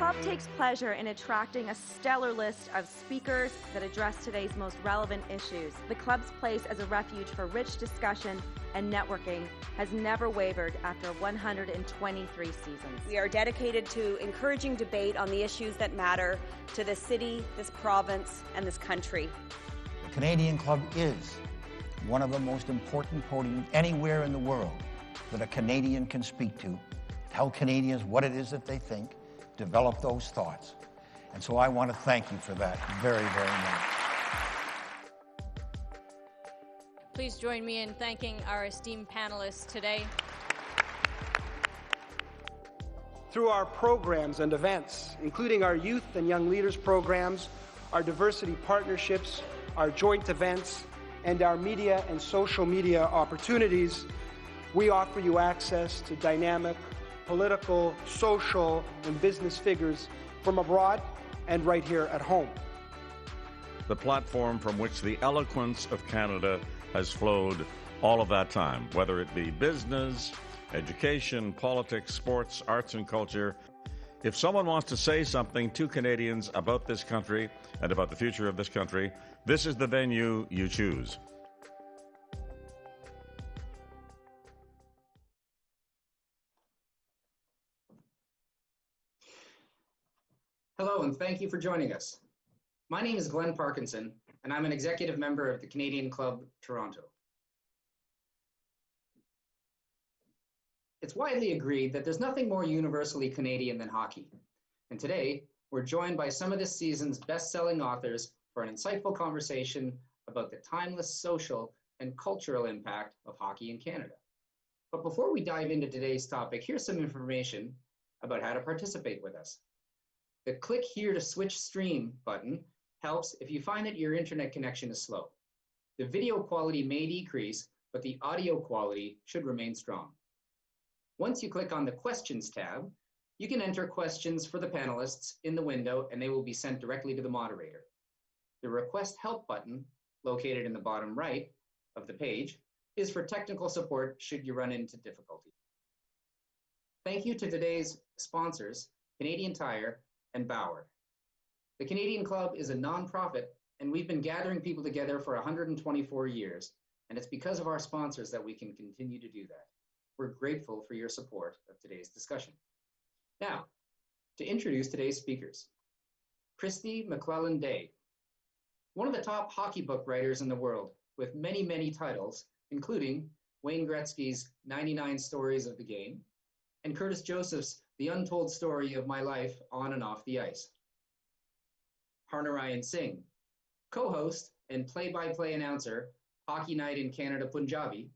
club takes pleasure in attracting a stellar list of speakers that address today's most relevant issues. The club's place as a refuge for rich discussion and networking has never wavered after 123 seasons. We are dedicated to encouraging debate on the issues that matter to this city, this province, and this country. The Canadian Club is one of the most important podiums anywhere in the world that a Canadian can speak to, tell Canadians what it is that they think, develop those thoughts. And so I want to thank you for that very, very much. Please join me in thanking our esteemed panelists today. Through our programs and events, including our youth and young leaders programs, our diversity partnerships, our joint events, and our media and social media opportunities, we offer you access to dynamic political, social, and business figures from abroad and right here at home. The platform from which the eloquence of Canada has flowed all of that time, whether it be business, education, politics, sports, arts, and culture. If someone wants to say something to Canadians about this country and about the future of this country, this is the venue you choose. Hello, and thank you for joining us. My name is Glenn Parkinson, and I'm an executive member of the Canadian Club Toronto. It's widely agreed that there's nothing more universally Canadian than hockey. And today, we're joined by some of this season's best-selling authors for an insightful conversation about the timeless social and cultural impact of hockey in Canada. But before we dive into today's topic, here's some information about how to participate with us. The click here to switch stream button helps if you find that your internet connection is slow. The video quality may decrease, but the audio quality should remain strong. Once you click on the Questions tab, you can enter questions for the panelists in the window and they will be sent directly to the moderator. The Request Help button, located in the bottom right of the page, is for technical support should you run into difficulty. Thank you to today's sponsors, Canadian Tire and Bauer. The Canadian Club is a nonprofit, and we've been gathering people together for 124 years, and it's because of our sponsors that we can continue to do that. We're grateful for your support of today's discussion. Now, to introduce today's speakers. Kirstie McLellan Day, one of the top hockey book writers in the world, with many, many titles, including Wayne Gretzky's 99 Stories of the Game, and Curtis Joseph's The Untold Story of My Life on and Off the Ice. Harnarayan Singh, co-host and play-by-play announcer, Hockey Night in Canada Punjabi,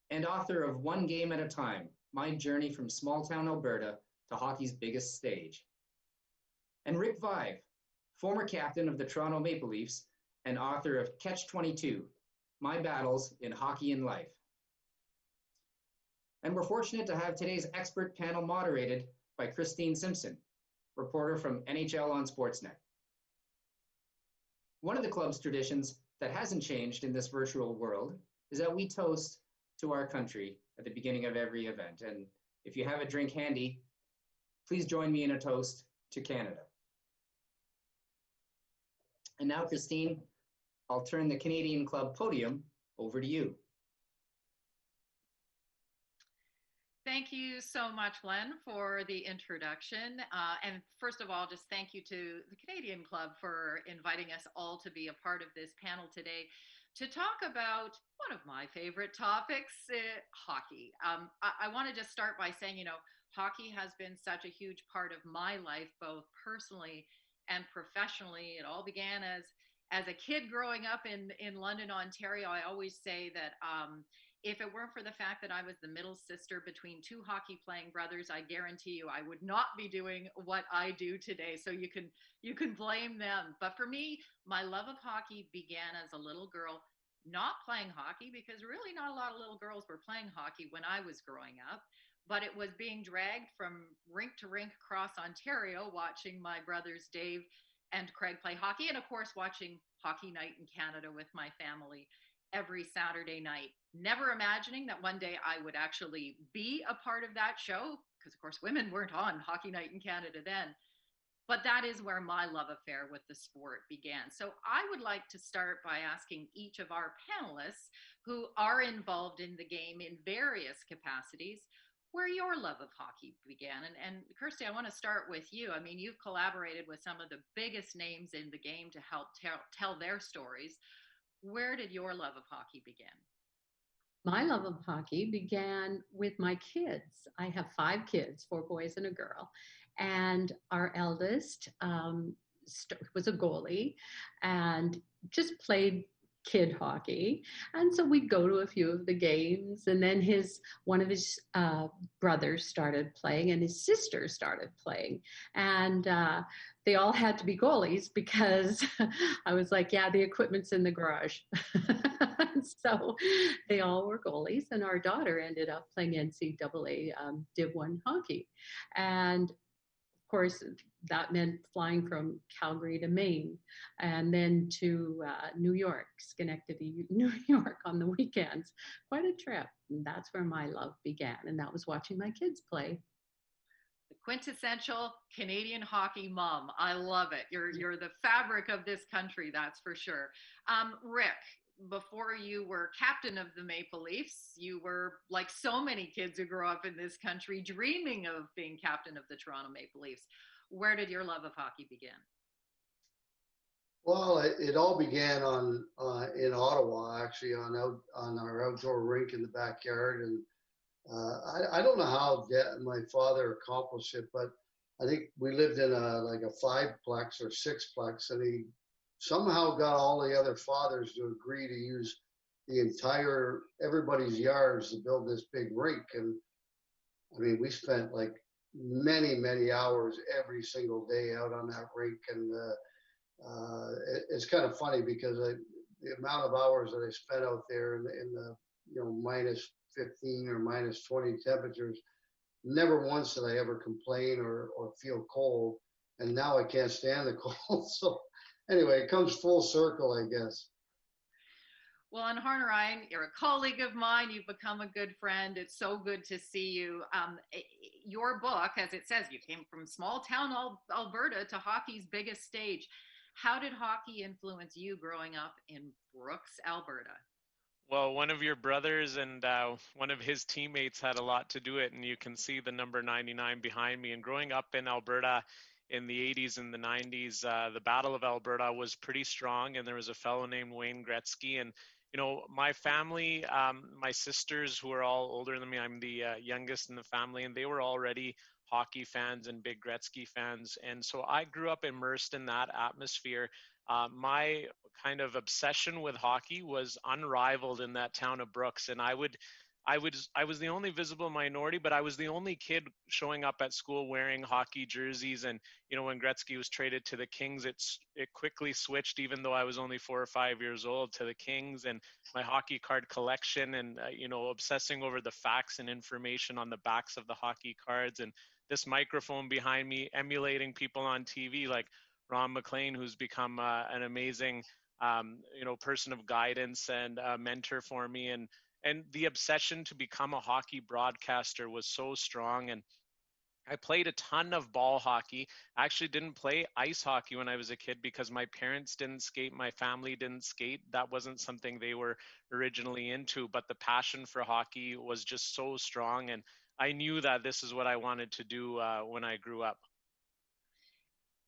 and author of One Game at a Time, My Journey from Small-Town Alberta to Hockey's Biggest Stage. And Rick Vaive, former captain of the Toronto Maple Leafs and author of Catch-22, My Battles in Hockey and Life. And we're fortunate to have today's expert panel moderated by Simpson, reporter from NHL on Sportsnet. One of the club's traditions that hasn't changed in this virtual world is that we toast to our country at the beginning of every event. And if you have a drink handy, please join me in a toast to Canada. And now, Kirstie, I'll turn the Canadian Club podium over to you. Thank you so much, Glenn, for the introduction. And first of all, just thank you to the Canadian Club for inviting us all to be a part of this panel today to talk about one of my favorite topics, hockey. I want to just start by saying, hockey has been such a huge part of my life, both personally and professionally. It all began as a kid growing up in London, Ontario. I always say that if it weren't for the fact that I was the middle sister between two hockey-playing brothers, I guarantee you I would not be doing what I do today. So you can blame them. But for me, my love of hockey began as a little girl, not playing hockey, because really not a lot of little girls were playing hockey when I was growing up. But it was being dragged from rink to rink across Ontario, watching my brothers Dave and Craig play hockey, and of course watching Hockey Night in Canada with my family every Saturday night, never imagining that one day I would actually be a part of that show, because of course women weren't on Hockey Night in Canada then. But that is where my love affair with the sport began. So I would like to start by asking each of our panelists who are involved in the game in various capacities, where your love of hockey began. And Kirstie, I want to start with you. I mean, you've collaborated with some of the biggest names in the game to help tell their stories. Where did your love of hockey begin? My love of hockey began with my kids. I have 5 kids, 4 boys and a girl. And our eldest was a goalie and just played kid hockey. And so we'd go to a few of the games, and then one of his brothers started playing and his sister started playing. And they all had to be goalies because I was like, yeah, the equipment's in the garage. So they all were goalies, and our daughter ended up playing NCAA Div 1 hockey. And of course, that meant flying from Calgary to Maine and then to New York, Schenectady, New York on the weekends. Quite a trip. And that's where my love began. And that was watching my kids play. The quintessential Canadian hockey mom. I love it. You're the fabric of this country, that's for sure. Rick, before you were captain of the Maple Leafs, you were, like so many kids who grow up in this country, dreaming of being captain of the Toronto Maple Leafs. Where did your love of hockey begin? Well, it all began in Ottawa, actually, on our outdoor rink in the backyard. And I don't know how my father accomplished it, but I think we lived in a 5-plex or 6-plex, and he somehow got all the other fathers to agree to use everybody's yards to build this big rink. And I mean, we spent like many hours every single day out on that rink. And it's kind of funny because the amount of hours that I spent out there in the minus 15 or minus 20 temperatures, never once did I ever complain or feel cold. And now I can't stand the cold. So anyway, it comes full circle, I guess. Well, and Harnarayan, you're a colleague of mine. You've become a good friend. It's so good to see you. Your book, as it says, you came from small town Alberta to hockey's biggest stage. How did hockey influence you growing up in Brooks, Alberta? Well, one of your brothers and one of his teammates had a lot to do it, and you can see the number 99 behind me. And growing up in Alberta in the 80s and the 90s, the Battle of Alberta was pretty strong, and there was a fellow named Wayne Gretzky. And my family, my sisters, who are all older than me, I'm the youngest in the family, and they were already hockey fans and big Gretzky fans. And so I grew up immersed in that atmosphere. My kind of obsession with hockey was unrivaled in that town of Brooks. And I was the only visible minority, but I was the only kid showing up at school wearing hockey jerseys. And, when Gretzky was traded to the Kings, it quickly switched, even though I was only 4 or 5 years old, to the Kings. And my hockey card collection and, obsessing over the facts and information on the backs of the hockey cards. And this microphone behind me, emulating people on TV like Ron McLean, who's become an amazing, person of guidance and a mentor for me. And the obsession to become a hockey broadcaster was so strong. And I played a ton of ball hockey. I actually didn't play ice hockey when I was a kid because my parents didn't skate. My family didn't skate. That wasn't something they were originally into. But the passion for hockey was just so strong. And I knew that this is what I wanted to do when I grew up.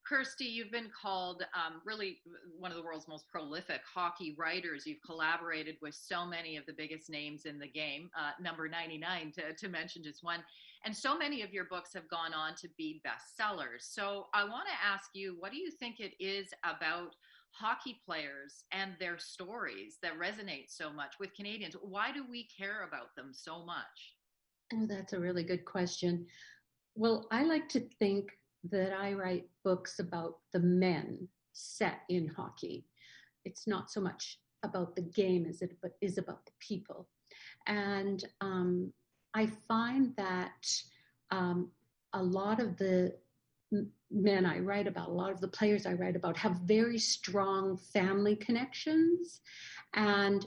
Kirstie, you've been called really one of the world's most prolific hockey writers. You've collaborated with so many of the biggest names in the game, number 99 to mention just one. And so many of your books have gone on to be bestsellers. So I want to ask you, what do you think it is about hockey players and their stories that resonate so much with Canadians? Why do we care about them so much? Oh, that's a really good question. Well, I like to think that I write books about the men set in hockey. It's not so much about the game as it is about the people. And I find that a lot of the men I write about, a lot of the players I write about have very strong family connections and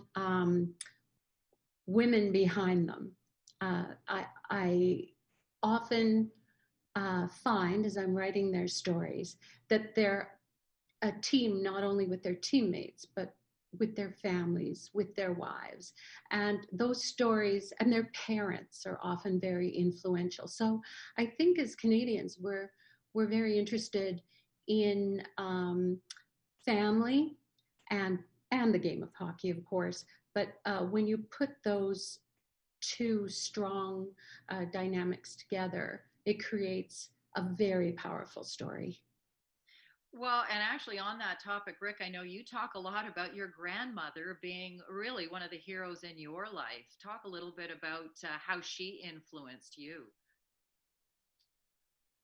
women behind them. I often find as I'm writing their stories that they're a team not only with their teammates, but with their families, with their wives. And those stories and their parents are often very influential. So I think as Canadians, we're very interested in family and the game of hockey, of course. But when you put those two strong dynamics together, it creates a very powerful story. Well, and actually on that topic, Rick, I know you talk a lot about your grandmother being really one of the heroes in your life. Talk a little bit about how she influenced you.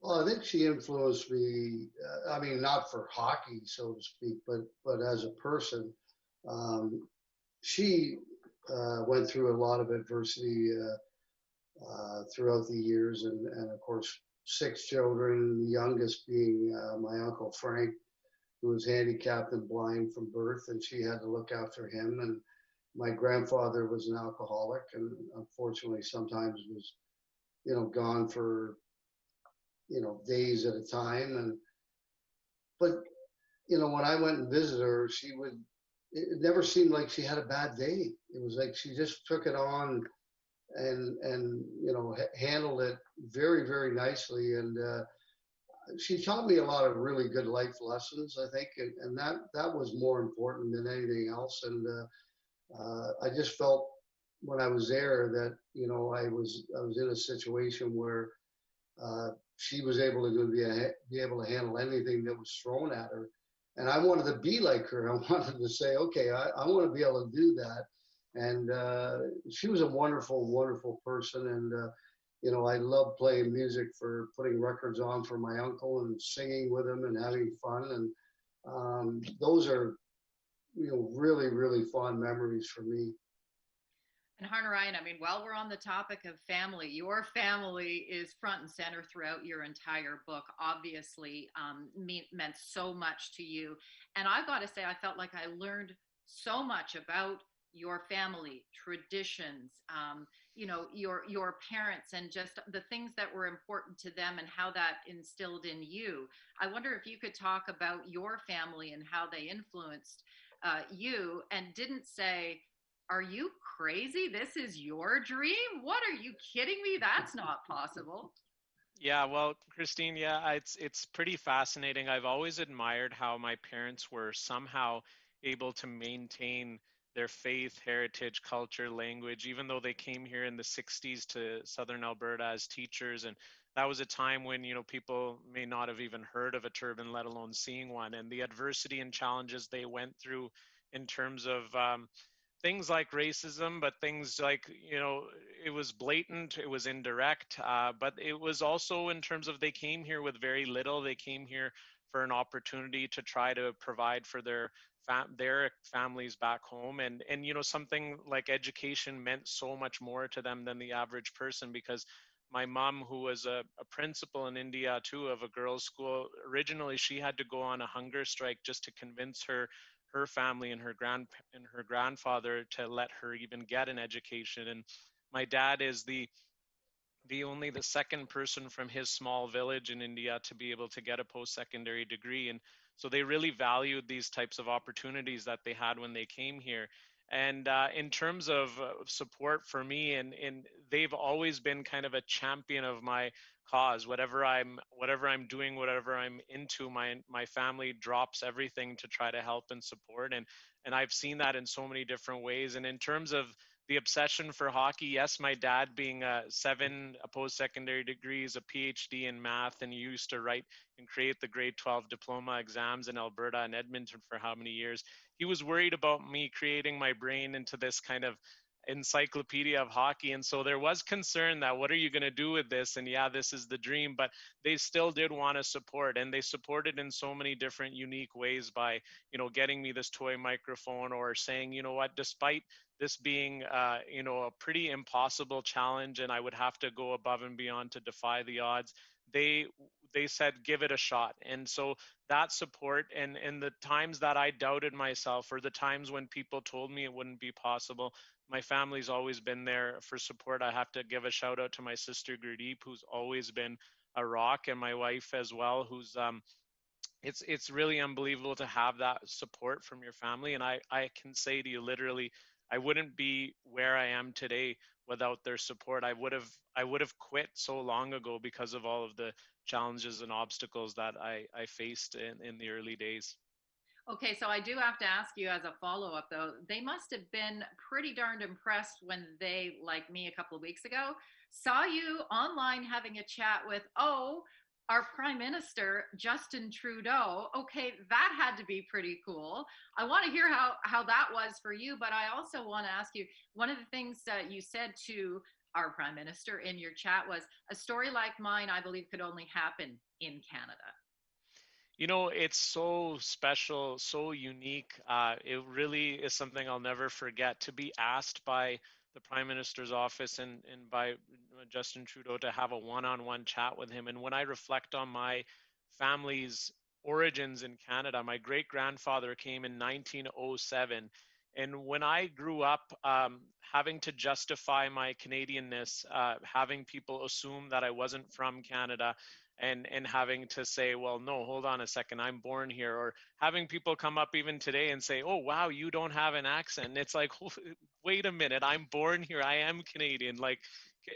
Well, I think she influenced me. I mean, not for hockey, so to speak, but as a person. She went through a lot of adversity throughout the years, and of course, 6 children, the youngest being my Uncle Frank, who was handicapped and blind from birth, and she had to look after him. And my grandfather was an alcoholic, and unfortunately sometimes was, gone for, days at a time. But when I went and visited her, it never seemed like she had a bad day. It was like she just took it on and handled it very, very nicely. And she taught me a lot of really good life lessons, I think, and that was more important than anything else. And I just felt when I was there that I was in a situation where she was able to be able to handle anything that was thrown at her, and I wanted to be like her. I wanted to say, okay, I want to be able to do that. And she was a wonderful, wonderful person. And, I loved playing music, for putting records on for my uncle and singing with him and having fun. And those are, really, really fond memories for me. And Harnarayan, I mean, while we're on the topic of family, your family is front and center throughout your entire book, obviously meant so much to you. And I've got to say, I felt like I learned so much about your family, traditions, your parents, and just the things that were important to them and how that instilled in you. I wonder if you could talk about your family and how they influenced you, and didn't say, "Are you crazy? This is your dream? What, are you kidding me? That's not possible." Yeah, well, Christine, it's pretty fascinating. I've always admired how my parents were somehow able to maintain their faith, heritage, culture, language, even though they came here in the 60s to Southern Alberta as teachers. And that was a time when, people may not have even heard of a turban, let alone seeing one. And the adversity and challenges they went through in terms of things like racism, but things like, it was blatant, it was indirect, but it was also in terms of they came here with very little. They came here for an opportunity to try to provide for their families back home. And something like education meant so much more to them than the average person, because my mom, who was a principal in India too of a girls' school, originally she had to go on a hunger strike just to convince her family and her grandfather to let her even get an education. And my dad is the second person from his small village in India to be able to get a post-secondary degree. And so they really valued these types of opportunities that they had when they came here. And in terms of support for me, and they've always been kind of a champion of my cause. Whatever I'm doing, whatever I'm into, my family drops everything to try to help and support. And I've seen that in so many different ways. And in terms of the obsession for hockey, yes, my dad being 7 post-secondary degrees, a PhD in math, and he used to write and create the grade 12 diploma exams in Alberta and Edmonton for how many years. He was worried about me creating my brain into this kind of encyclopedia of hockey. And so there was concern that, what are you going to do with this? And yeah, this is the dream, but they still did want to support, and they supported in so many different unique ways by, getting me this toy microphone, or saying, what, despite this being, a pretty impossible challenge, and I would have to go above and beyond to defy the odds, they said, give it a shot. And so that support, and the times that I doubted myself, or the times when people told me it wouldn't be possible, my family's always been there for support. I have to give a shout out to my sister Gurdeep, who's always been a rock, and my wife as well, who's it's really unbelievable to have that support from your family. And I can say to you, literally, I wouldn't be where I am today without their support. I would have quit so long ago because of all of the challenges and obstacles that I faced in the early days. Okay, so I do have to ask you as a follow-up, though, they must have been pretty darned impressed when they, like me a couple of weeks ago, saw you online having a chat with, our Prime Minister, Justin Trudeau. Okay, that had to be pretty cool. I want to hear how that was for you, but I also want to ask you, one of the things that you said to our Prime Minister in your chat was, a story like mine, I believe, could only happen in Canada. You know, it's so special, so unique. It really is something I'll never forget, to be asked by the Prime Minister's office and by Justin Trudeau to have a one-on-one chat with him. And when I reflect on my family's origins in Canada, my great-grandfather came in 1907. And when I grew up, having to justify my Canadianness, having people assume that I wasn't from Canada, and having to say, well, no, hold on a second, I'm born here, or having people come up even today and say, oh, wow, you don't have an accent. And it's like, wait a minute, I'm born here, I am Canadian. Like,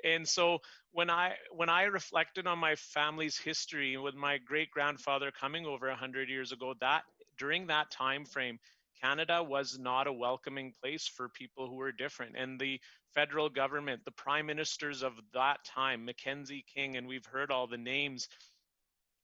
and so when I reflected on my family's history with my great-grandfather coming over 100 years ago, that during that time frame, Canada was not a welcoming place for people who were different. And the federal government, the prime ministers of that time, Mackenzie King, and we've heard all the names,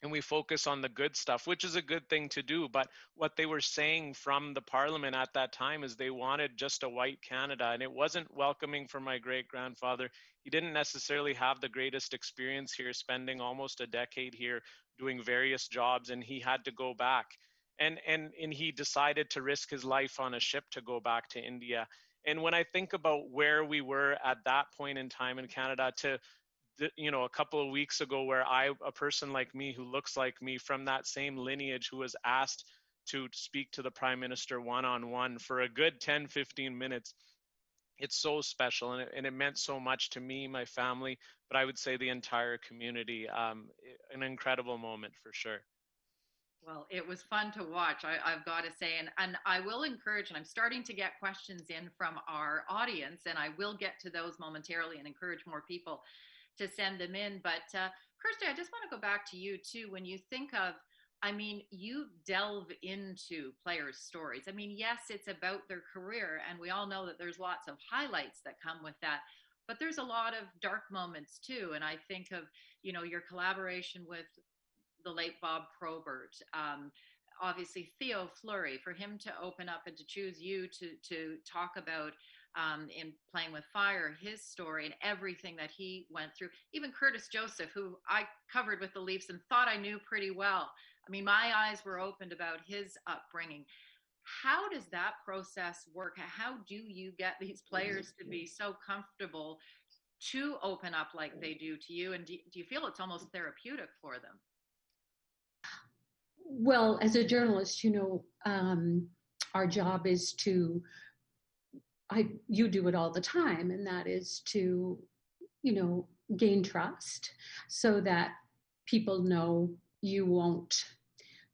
and we focus on the good stuff, which is a good thing to do. But what they were saying from the parliament at that time is they wanted just a white Canada, and it wasn't welcoming for my great-grandfather. He didn't necessarily have the greatest experience here, spending almost a decade here doing various jobs, and he had to go back. And he decided to risk his life on a ship to go back to India. And when I think about where we were at that point in time in Canada to, a couple of weeks ago, where a person like me who looks like me from that same lineage, who was asked to speak to the Prime Minister one-on-one for a good 10, 15 minutes, it's so special. And it meant so much to me, my family, but I would say the entire community. An incredible moment for sure. Well, it was fun to watch, I've got to say, and I will encourage, and I'm starting to get questions in from our audience, and I will get to those momentarily and encourage more people to send them in. But Kirstie, I just want to go back to you too. When you think of, you delve into players' stories. Yes, it's about their career, and we all know that there's lots of highlights that come with that, but there's a lot of dark moments too. And I think of, your collaboration with the late Bob Probert, obviously Theo Fleury, for him to open up and to choose you to talk about in Playing with Fire, his story and everything that he went through. Even Curtis Joseph, who I covered with the Leafs and thought I knew pretty well. My eyes were opened about his upbringing. How does that process work? How do you get these players to be so comfortable to open up like they do to you? And do you feel it's almost therapeutic for them? Well, as a journalist, our job is to, you do it all the time, and that is to, gain trust so that people know you won't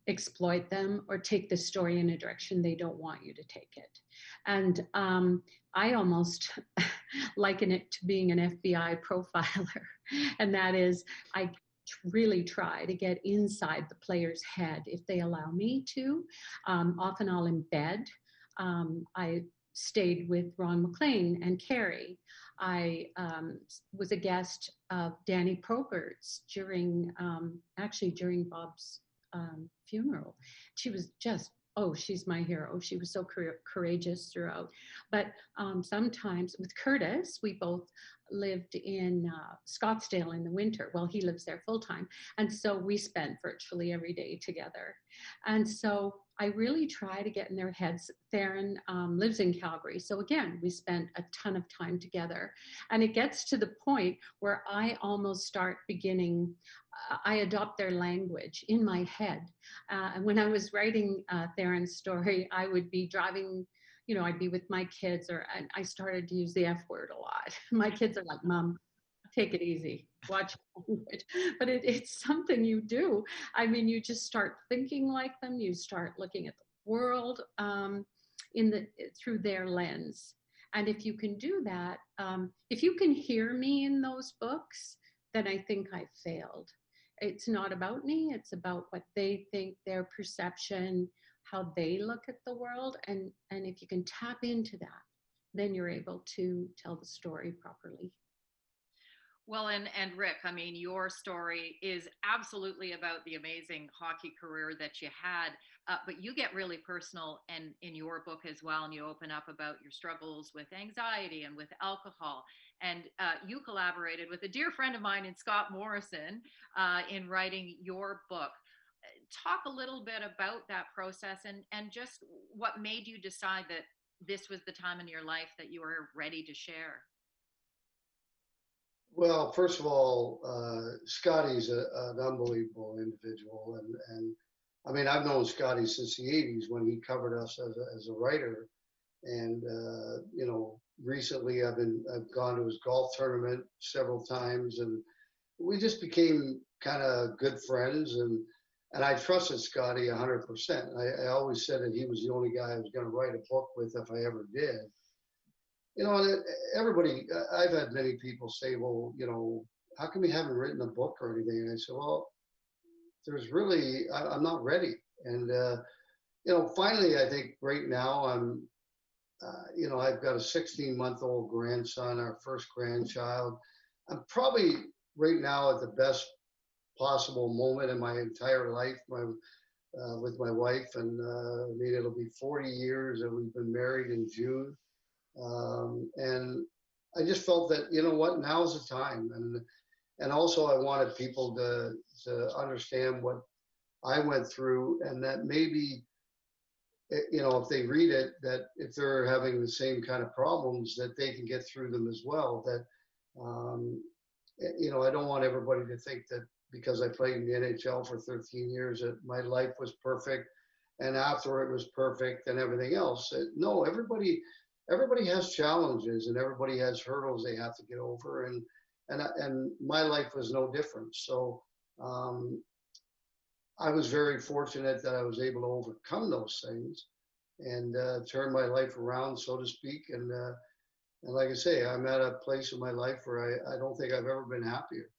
exploit them or take the story in a direction they don't want you to take it. And I almost liken it to being an FBI profiler, and that is I really try to get inside the player's head if they allow me to. Often I'll embed. I stayed with Ron McLean and Carey. I was a guest of Danny Probert's during Bob's funeral. She was just, she's my hero. She was so courageous throughout. But sometimes with Curtis, we both lived in Scottsdale in the winter. Well, he lives there full time. And so we spent virtually every day together. And so I really try to get in their heads. Theron lives in Calgary. So again, we spent a ton of time together. And it gets to the point where I almost start beginning, I adopt their language in my head. And when I was writing Theron's story, I would be driving, I'd be with my kids, and I started to use the F word a lot. My kids are like, Mom, take it easy, watch language. But it's something you do. I mean, you just start thinking like them. You start looking at the world through their lens. And if you can do that, if you can hear me in those books, then I think I failed. It's not about me. It's about what they think, their perception, how they look at the world. And if you can tap into that, then you're able to tell the story properly. Well, and Rick, I mean, your story is absolutely about the amazing hockey career that you had, but you get really personal and in your book as well, and you open up about your struggles with anxiety and with alcohol, and you collaborated with a dear friend of mine in Scott Morrison in writing your book. Talk a little bit about that process and just what made you decide that this was the time in your life that you were ready to share. Well, first of all, Scotty's an unbelievable individual, and I mean, I've known Scotty since the '80s when he covered us as a writer, and you know, recently I've gone to his golf tournament several times, and we just became kind of good friends, and I trusted Scotty 100%. I always said that he was the only guy I was going to write a book with if I ever did. You know, everybody, I've had many people say, well, you know, how come you haven't written a book or anything? And I said, well, there's really, I'm not ready. And, you know, finally, I think right now I'm, you know, I've got a 16-month-old grandson, our first grandchild. I'm probably right now at the best possible moment in my entire life with my wife. And I mean, it'll be 40 years that we've been married in June. And I just felt that, you know what, now's the time. And also I wanted people to understand what I went through, and that maybe, you know, if they read it, that if they're having the same kind of problems, that they can get through them as well. That, you know, I don't want everybody to think that because I played in the NHL for 13 years that my life was perfect and after it was perfect and everything else. No, everybody has challenges and everybody has hurdles they have to get over, and my life was no different. So I was very fortunate that I was able to overcome those things and turn my life around, so to speak. And like I say, I'm at a place in my life where I don't think I've ever been happier.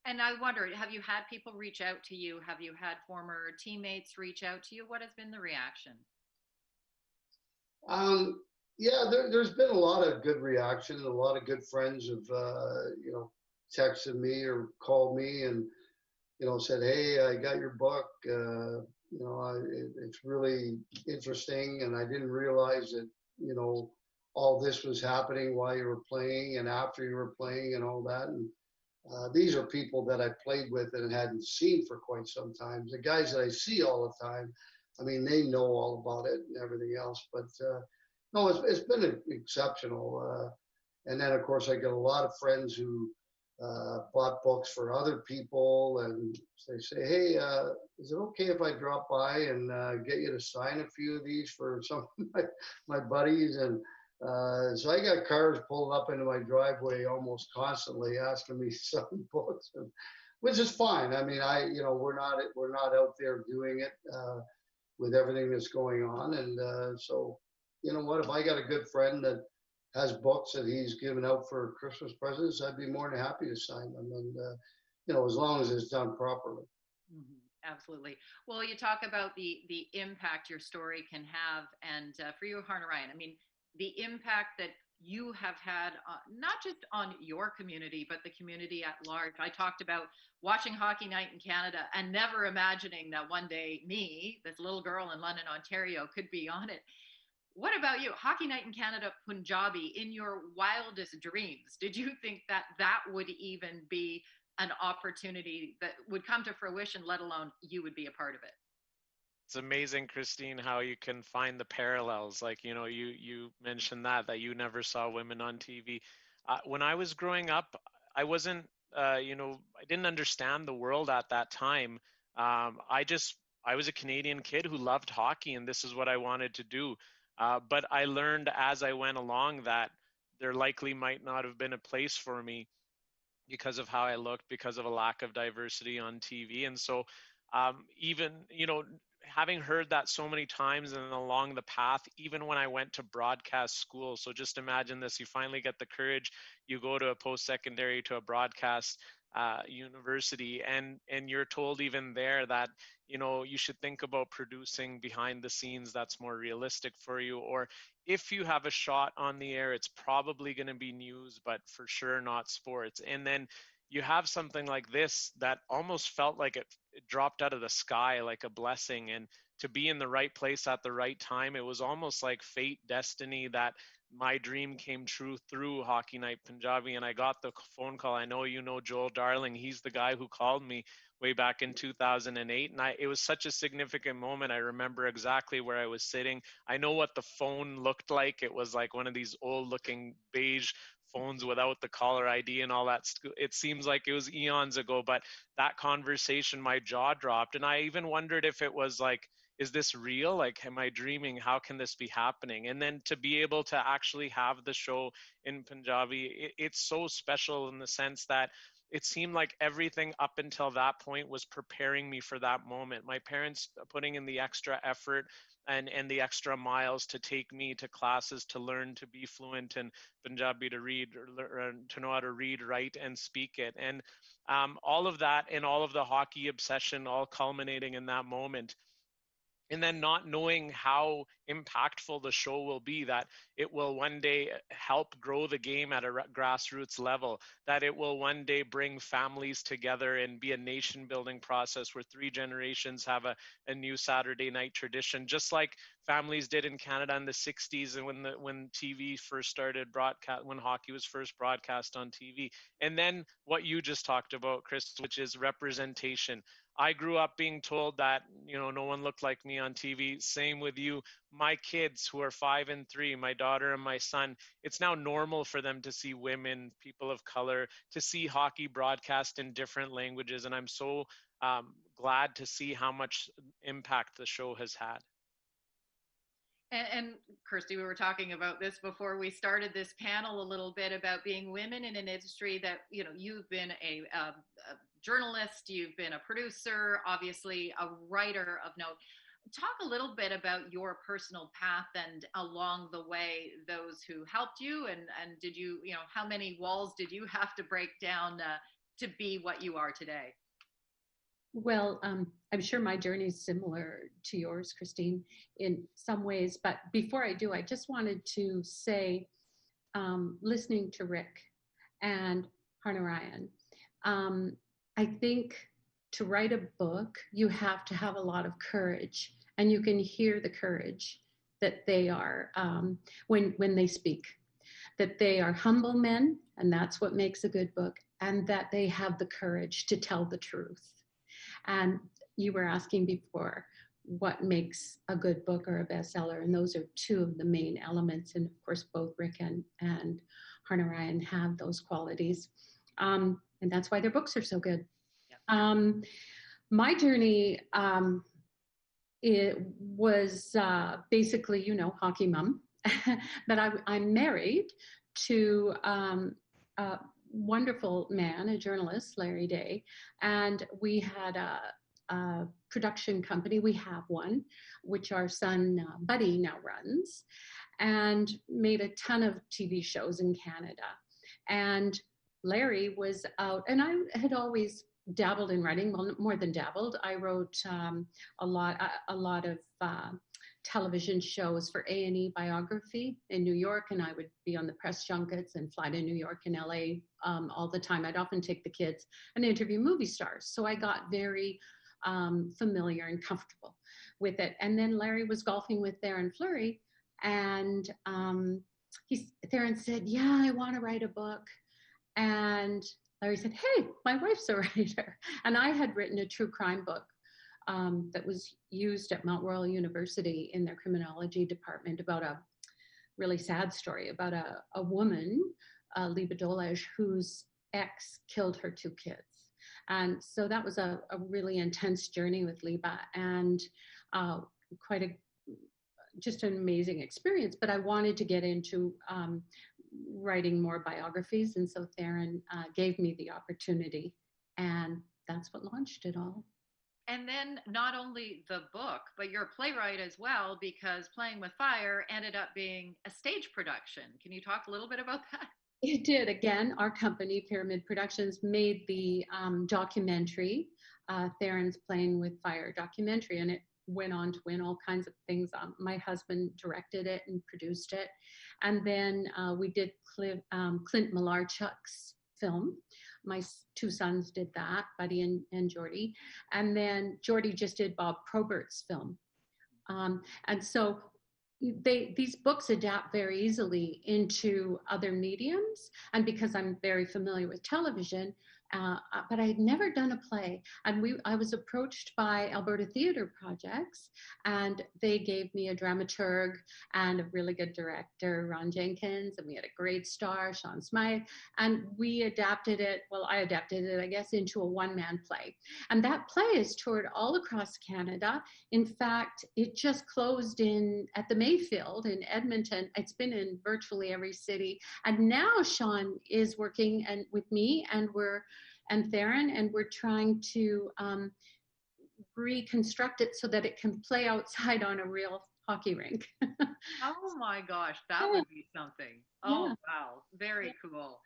And I wonder, have you had people reach out to you? Have you had former teammates reach out to you? What has been the reaction? Yeah, there's been a lot of good reaction. A lot of good friends have, you know, texted me or called me and, you know, said, hey, I got your book. You know, it's really interesting. And I didn't realize that, you know, all this was happening while you were playing and after you were playing and all that. And these are people that I played with and hadn't seen for quite some time. The guys that I see all the time, I mean, they know all about it and everything else. But no, it's been exceptional. And then, of course, I got a lot of friends who bought books for other people, and they say, hey, is it okay if I drop by and get you to sign a few of these for some of my buddies? And so I got cars pulling up into my driveway almost constantly asking me to sign books, which is fine. I mean, you know, we're not out there doing it with everything that's going on. And so, you know what, if I got a good friend that has books that he's given out for Christmas presents, I'd be more than happy to sign them. And, you know, as long as it's done properly. Mm-hmm. Absolutely. Well, you talk about the impact your story can have. And for you, Harnarayan, I mean, the impact that you have had, not just on your community, but the community at large. I talked about watching Hockey Night in Canada and never imagining that one day me, this little girl in London, Ontario, could be on it. What about you? Hockey Night in Canada, Punjabi, in your wildest dreams, did you think that that would even be an opportunity that would come to fruition, let alone you would be a part of it? It's amazing, Christine, how you can find the parallels. Like, you know, you mentioned that you never saw women on TV. When I was growing up, I wasn't, you know, I didn't understand the world at that time. I was a Canadian kid who loved hockey, and this is what I wanted to do. But I learned as I went along that there likely might not have been a place for me because of how I looked, because of a lack of diversity on TV. And so even, having heard that so many times and along the path, even when I went to broadcast school. So just imagine this, you finally get the courage, you go to a post-secondary, to a broadcast university, and you're told even there that, you should think about producing behind the scenes that's more realistic for you, or if you have a shot on the air, it's probably going to be news, but for sure not sports. And then you have something like this that almost felt like it dropped out of the sky, like a blessing, and to be in the right place at the right time. It was almost like fate, destiny, that my dream came true through Hockey Night Punjabi. And I got the phone call. I know you know Joel Darling. He's the guy who called me way back in 2008. And it was such a significant moment. I remember exactly where I was sitting. I know what the phone looked like. It was like one of these old looking beige phones without the caller ID and all that. It seems like it was eons ago, but that conversation, my jaw dropped. And I even wondered if it was like, is this real? Like, am I dreaming? How can this be happening? And then to be able to actually have the show in Punjabi, it's so special in the sense that it seemed like everything up until that point was preparing me for that moment. My parents putting in the extra effort and the extra miles to take me to classes to learn to be fluent in Punjabi, to read, or to know how to read, write, and speak it. And all of that and all of the hockey obsession all culminating in that moment. And then not knowing how impactful the show will be, that it will one day help grow the game at a grassroots level, that it will one day bring families together and be a nation building process where 3 generations have a new Saturday night tradition, just like families did in Canada in the 60s and when TV first started broadcast, when hockey was first broadcast on TV. And then what you just talked about, Chris, which is representation. I grew up being told that, no one looked like me on TV. Same with you. My kids who are 5 and 3, my daughter and my son, it's now normal for them to see women, people of color, to see hockey broadcast in different languages. And I'm so glad to see how much impact the show has had. And Kirstie, we were talking about this before we started this panel a little bit about being women in an industry that, you've been a journalist, you've been a producer, obviously a writer of note. Talk a little bit about your personal path and along the way, those who helped you, and did you, how many walls did you have to break down to be what you are today? Well, I'm sure my journey is similar to yours, Christine, in some ways. But before I do, I just wanted to say, listening to Rick and Harnarayan, I think to write a book, you have to have a lot of courage, and you can hear the courage that they are when they speak, that they are humble men, and that's what makes a good book, and that they have the courage to tell the truth. And you were asking before what makes a good book or a bestseller, and those are 2 of the main elements. And of course, both Rick and Harnarayan have those qualities. And that's why their books are so good. Yeah. My journey, it was basically, hockey mom, but I'm married to a wonderful man, a journalist, Larry Day, and we had a production company. We have one, which our son Buddy now runs, and made a ton of TV shows in Canada. And Larry was out, and I had always dabbled in writing, well, more than dabbled. I wrote a lot of television shows for A&E Biography in New York, and I would be on the press junkets and fly to New York and LA all the time. I'd often take the kids and interview movie stars. So I got very familiar and comfortable with it. And then Larry was golfing with Theron Fleury, and Theron said, yeah, I want to write a book. And Larry said, hey, my wife's a writer. And I had written a true crime book that was used at Mount Royal University in their criminology department about a really sad story about a woman, Liba Dolej, whose ex killed her 2 kids. And so that was a really intense journey with Liba, and just an amazing experience. But I wanted to get into writing more biographies. And so Theron gave me the opportunity, and that's what launched it all. And then not only the book, but you're a playwright as well, because Playing with Fire ended up being a stage production. Can you talk a little bit about that? It did. Again, our company, Pyramid Productions, made the documentary, Theron's Playing with Fire documentary, and it went on to win all kinds of things. My husband directed it and produced it. And then we did Clint Malarchuk's film. My two sons did that, Buddy and Jordy. And then Jordy just did Bob Probert's film. And so these books adapt very easily into other mediums. And because I'm very familiar with television, but I had never done a play. And I was approached by Alberta Theatre Projects, and they gave me a dramaturg and a really good director, Ron Jenkins, and we had a great star, Sean Smythe, and we adapted it, I adapted it, I guess, into a one-man play. And that play is toured all across Canada. In fact, it just closed at the Mayfield in Edmonton. It's been in virtually every city. And now Sean is working with me and Theron, and we're trying to reconstruct it so that it can play outside on a real hockey rink. Oh my gosh, that would be something. Oh, yeah. Wow, very cool.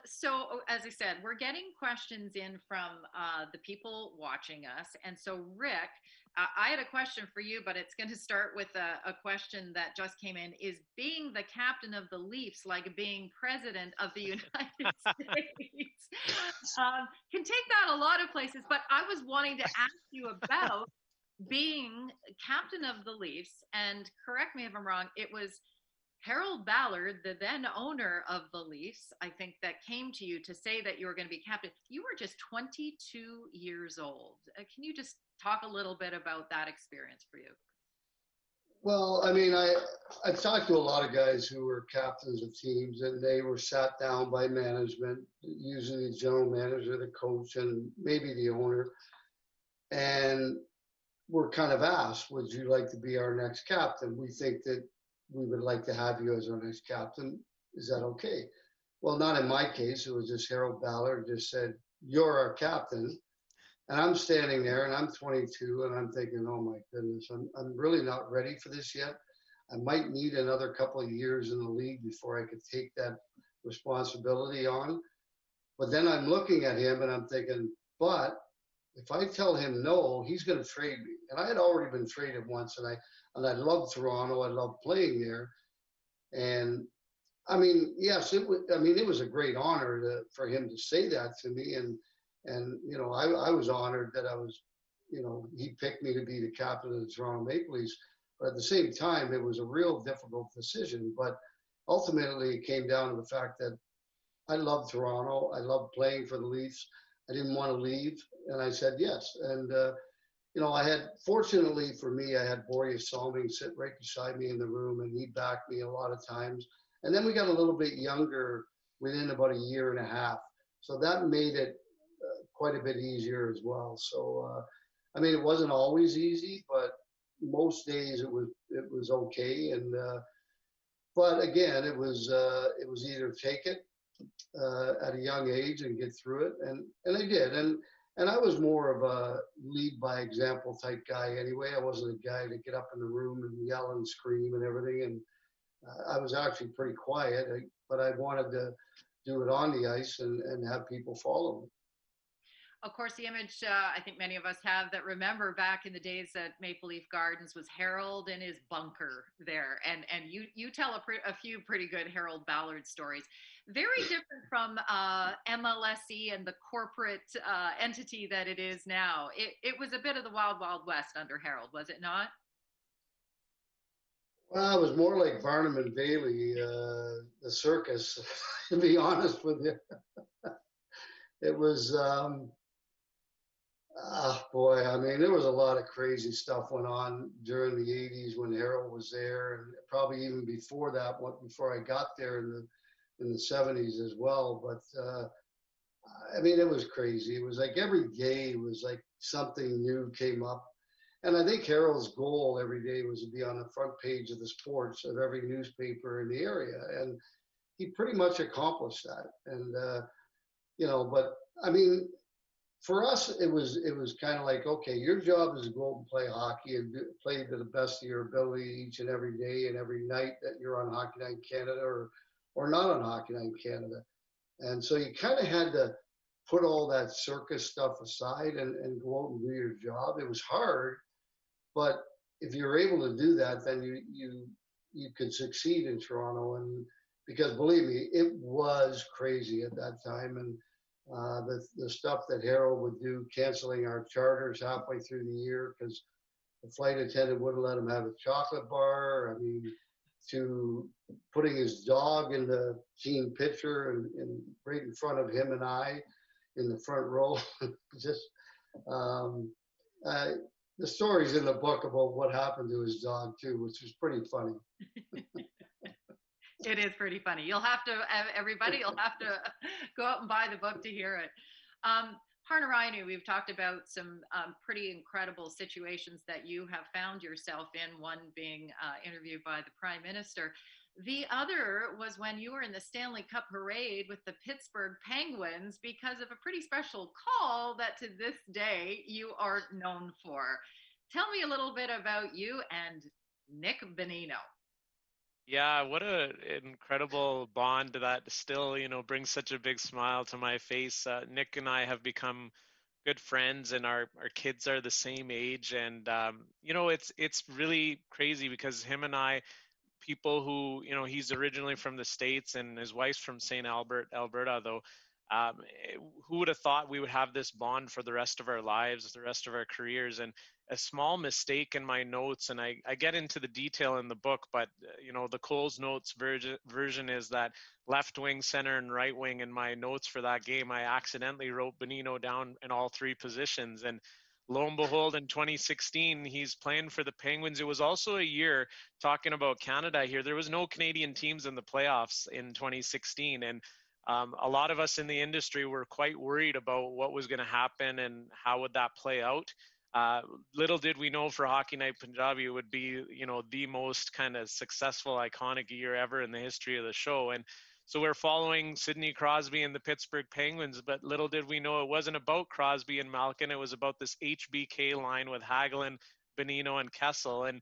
So as I said, we're getting questions in from the people watching us. And so Rick, I had a question for you, but it's going to start with a question that just came in. Is being the captain of the Leafs like being president of the United States? Can take that a lot of places, but I was wanting to ask you about being captain of the Leafs, and correct me if I'm wrong, it was Harold Ballard, the then owner of the Leafs, I think, that came to you to say that you were going to be captain. You were just 22 years old. Can you just talk a little bit about that experience for you? Well, I mean, I've talked to a lot of guys who were captains of teams, and they were sat down by management, usually the general manager, the coach, and maybe the owner, and were kind of asked, would you like to be our next captain? We think that we would like to have you as our next captain. Is that okay? Well, not in my case. It was just Harold Ballard just said, you're our captain. And I'm standing there and I'm 22 and I'm thinking, oh my goodness, I'm really not ready for this yet. I might need another couple of years in the league before I could take that responsibility on. But then I'm looking at him and I'm thinking, but if I tell him no, he's going to trade me. And I had already been traded once, and I loved Toronto. I loved playing there. And I mean, yes, it was a great honor for him to say that to me. And you know, I was honored that he picked me to be the captain of the Toronto Maple Leafs. But at the same time, it was a real difficult decision. But ultimately, it came down to the fact that I loved Toronto. I loved playing for the Leafs. I didn't want to leave, and I said yes. And fortunately for me, I had Boreas Salming sit right beside me in the room, and he backed me a lot of times. And then we got a little bit younger within about a year and a half, so that made it quite a bit easier as well. So, I mean, it wasn't always easy, but most days it was okay. And but again, it was either take it at a young age and get through it, and I did. And I was more of a lead by example type guy anyway. I wasn't a guy to get up in the room and yell and scream and everything. And I was actually pretty quiet, but I wanted to do it on the ice and have people follow me. Of course, the image I think many of us have that remember back in the days at Maple Leaf Gardens was Harold in his bunker there. And you tell a few pretty good Harold Ballard stories. Very different from MLSE and the corporate entity that it is now. It was a bit of the wild, wild west under Harold, was it not? Well, it was more like Barnum and Bailey, the circus, to be honest with you. It was... boy, I mean, there was a lot of crazy stuff went on during the 80s when Harold was there, and probably even before that, before I got there in the 70s as well. But I mean, it was crazy. It was like every day was like something new came up. And I think Harold's goal every day was to be on the front page of the sports of every newspaper in the area. And he pretty much accomplished that. And, but I mean, for us, it was kind of like, okay, your job is to go out and play hockey and play to the best of your ability each and every day and every night that you're on Hockey Night Canada or not on Hockey Night Canada. And so you kind of had to put all that circus stuff aside and go out and do your job. It was hard, but if you're able to do that, then you could succeed in Toronto. And because believe me, it was crazy at that time. And the stuff that Harold would do, canceling our charters halfway through the year because the flight attendant wouldn't let him have a chocolate bar. I mean, to putting his dog in the team picture and right in front of him and I in the front row. Just the stories in the book about what happened to his dog too, which was pretty funny. It is pretty funny. You'll have to go out and buy the book to hear it. Harnarayan, we've talked about some pretty incredible situations that you have found yourself in, one being interviewed by the Prime Minister. The other was when you were in the Stanley Cup parade with the Pittsburgh Penguins because of a pretty special call that to this day you are known for. Tell me a little bit about you and Nick Bonino. Yeah, what an incredible bond that still, brings such a big smile to my face. Nick and I have become good friends, and our kids are the same age. And, it's really crazy because him and I, people who, he's originally from the States and his wife's from St. Albert, Alberta, though. Who would have thought we would have this bond for the rest of our lives, the rest of our careers? And a small mistake in my notes, and I get into the detail in the book, but the Coles Notes version is that left wing, center, and right wing. In my notes for that game, I accidentally wrote Bonino down in all three positions, and lo and behold, in 2016, he's playing for the Penguins. It was also a year, talking about Canada here, there was no Canadian teams in the playoffs in 2016, and a lot of us in the industry were quite worried about what was going to happen and how would that play out. Little did we know for Hockey Night Punjabi it would be, the most kind of successful, iconic year ever in the history of the show. And so we're following Sidney Crosby and the Pittsburgh Penguins, but little did we know it wasn't about Crosby and Malkin. It was about this HBK line with Hagelin, Bonino, and Kessel. And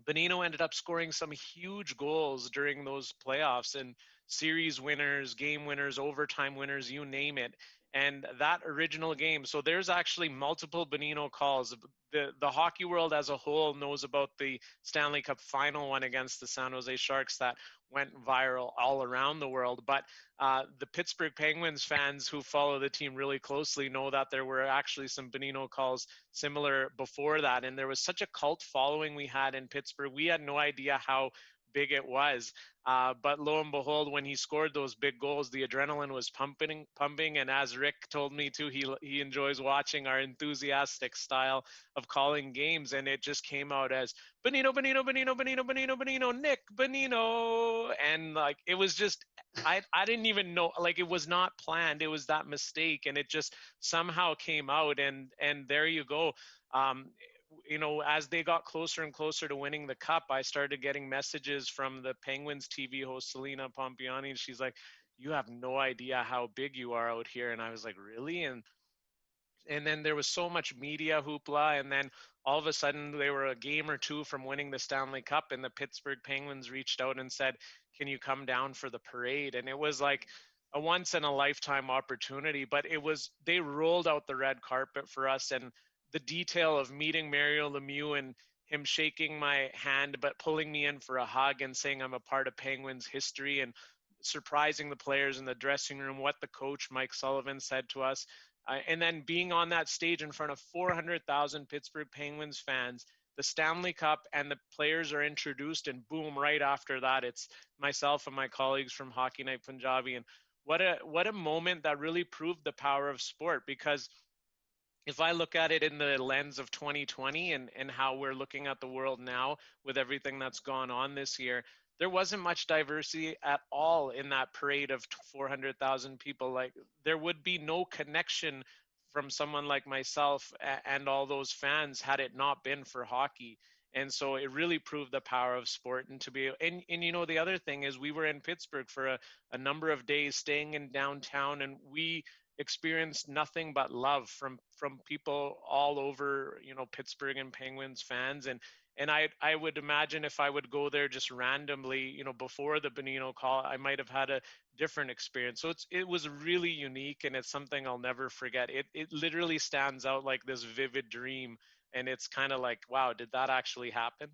Bonino ended up scoring some huge goals during those playoffs, and series winners, game winners, overtime winners, you name it. And that original game, so there's actually multiple Bonino calls. The hockey world as a whole knows about the Stanley Cup final one against the San Jose Sharks that went viral all around the world. But the Pittsburgh Penguins fans who follow the team really closely know that there were actually some Bonino calls similar before that. And there was such a cult following we had in Pittsburgh. We had no idea how big it was. But lo and behold, when he scored those big goals, the adrenaline was pumping. And as Rick told me too, he enjoys watching our enthusiastic style of calling games. And it just came out as Bonino, Bonino, Bonino, Bonino, Bonino, Bonino, Nick Bonino. And it was just, I didn't even know, it was not planned. It was that mistake. And it just somehow came out. And there you go. As they got closer and closer to winning the cup, I started getting messages from the Penguins TV host, Selena Pompiani, and she's like, you have no idea how big you are out here. And I was like, really? And then there was so much media hoopla, and then all of a sudden they were a game or two from winning the Stanley Cup, and the Pittsburgh Penguins reached out and said, can you come down for the parade? And it was like a once in a lifetime opportunity, but they rolled out the red carpet for us. And the detail of meeting Mario Lemieux and him shaking my hand but pulling me in for a hug and saying I'm a part of Penguins history, and surprising the players in the dressing room, what the coach Mike Sullivan said to us, and then being on that stage in front of 400,000 Pittsburgh Penguins fans, the Stanley Cup, and the players are introduced, and boom, right after that it's myself and my colleagues from Hockey Night Punjabi. And what a moment that really proved the power of sport, because if I look at it in the lens of 2020 and how we're looking at the world now with everything that's gone on this year, there wasn't much diversity at all in that parade of 400,000 people. There would be no connection from someone like myself and all those fans had it not been for hockey. And so it really proved the power of sport. And to be, and you know, the other thing is we were in Pittsburgh for a number of days, staying in downtown, and we experienced nothing but love from people all over, you know, Pittsburgh and Penguins fans. And I would imagine if I would go there just randomly, you know, before the Bonino call, I might have had a different experience. So it was really unique, and it's something I'll never forget. It literally stands out like this vivid dream, and it's kind of like, wow, did that actually happen?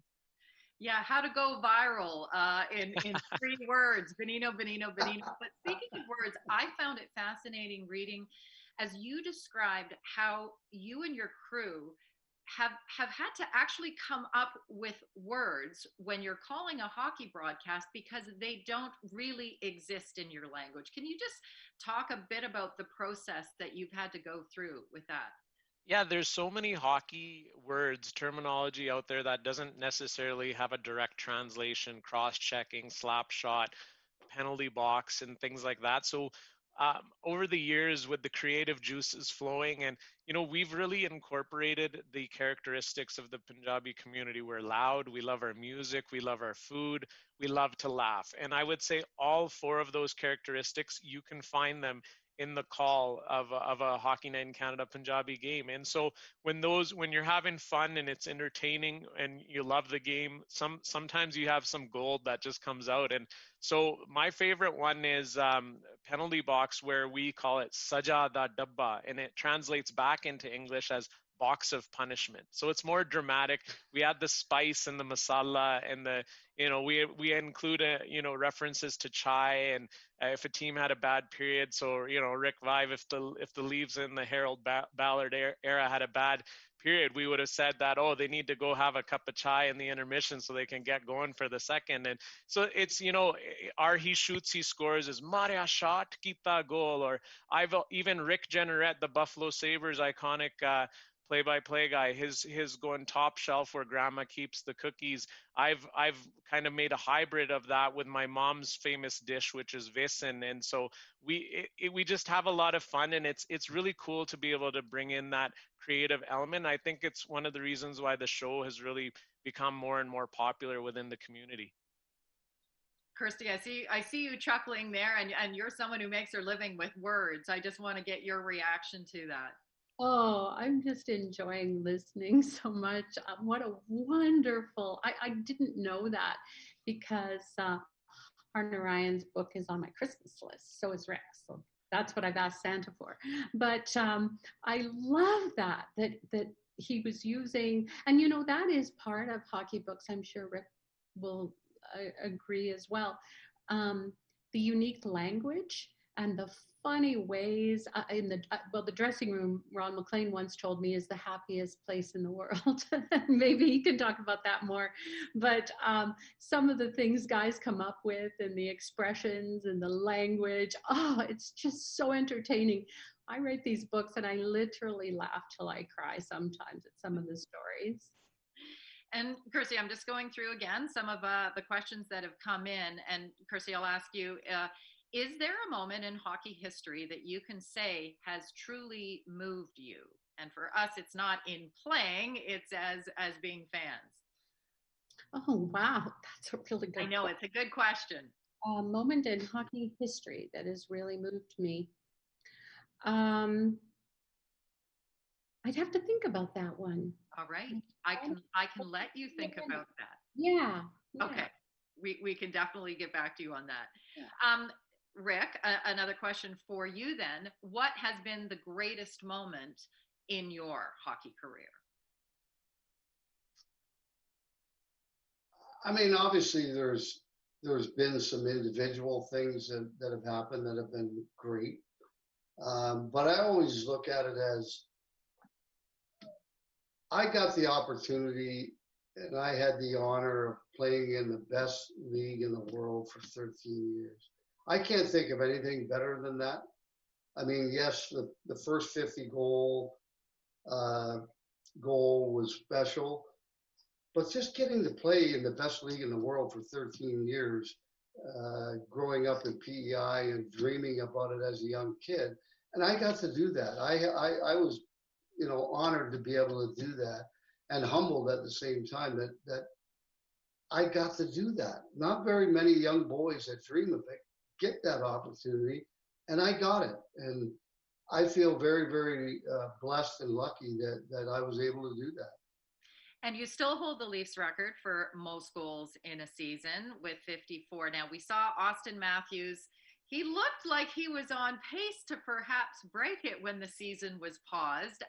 Yeah, how to go viral in 3 words, Bonino, Bonino, Bonino. But speaking of words, I found it fascinating reading as you described how you and your crew have had to actually come up with words when you're calling a hockey broadcast because they don't really exist in your language. Can you just talk a bit about the process that you've had to go through with that? Yeah, there's so many hockey words, terminology out there that doesn't necessarily have a direct translation, cross-checking, slap shot, penalty box, and things like that. So over the years, with the creative juices flowing, and you know, we've really incorporated the characteristics of the Punjabi community. We're loud, we love our music, we love our food, we love to laugh. And I would say all 4 of those characteristics, you can find them in the call of a Hockey Night in Canada Punjabi game. And so when you're having fun and it's entertaining and you love the game, sometimes you have some gold that just comes out. And so my favorite one is penalty box, where we call it Saja da Dabba, and it translates back into English as box of punishment. So it's more dramatic. We add the spice and the masala, and the, you know, we include references to chai, and if a team had a bad period. So, you know, Rick Vaive, if the Leafs in the Harold Ballard era had a bad period, we would have said that, oh, they need to go have a cup of chai in the intermission so they can get going for the second. And so it's, you know, our he shoots, he scores is Maria shot, kita goal. Or even Rick Jenneret, the Buffalo Sabres iconic play-by-play guy, his going top shelf where grandma keeps the cookies. I've kind of made a hybrid of that with my mom's famous dish, which is Vesen. And so we just have a lot of fun, and it's really cool to be able to bring in that creative element. I think it's one of the reasons why the show has really become more and more popular within the community. Kirstie, I see you chuckling there, and you're someone who makes her living with words. I just want to get your reaction to that. Oh, I'm just enjoying listening so much. What a wonderful, I didn't know that because Harnarayan's book is on my Christmas list. So is Rick. So that's what I've asked Santa for. But I love that he was using, and you know, that is part of hockey books. I'm sure Rick will agree as well. The unique language and the funny ways the dressing room, Ron McLean once told me, is the happiest place in the world. Maybe he can talk about that more. But some of the things guys come up with, and the expressions and the language, it's just so entertaining. I write these books and I literally laugh till I cry sometimes at some of the stories. And Kirstie, I'm just going through again some of the questions that have come in. And Kirstie, I'll ask you, is there a moment in hockey history that you can say has truly moved you? And for us, it's not in playing, it's as being fans. Oh, wow. That's a really good question. I know, it's a good question. A moment in hockey history that has really moved me. I'd have to think about that one. All right. I can let you think about that. Yeah. Okay. We can definitely get back to you on that. Yeah. Rick, another question for you then. What has been the greatest moment in your hockey career? I mean, obviously there's been some individual things that have happened that have been great. But I always look at it as I got the opportunity and I had the honor of playing in the best league in the world for 13 years. I can't think of anything better than that. I mean, yes, the first 50 goal was special, but just getting to play in the best league in the world for 13 years, growing up in PEI and dreaming about it as a young kid, and I got to do that. I was, honored to be able to do that. and humbled at the same time that I got to do that. Not very many young boys that dream of it get that opportunity, and I got it. And I feel very, very blessed and lucky that I was able to do that. And you still hold the Leafs record for most goals in a season with 54. Now, we saw Austin Matthews. He looked like he was on pace to perhaps break it when the season was paused.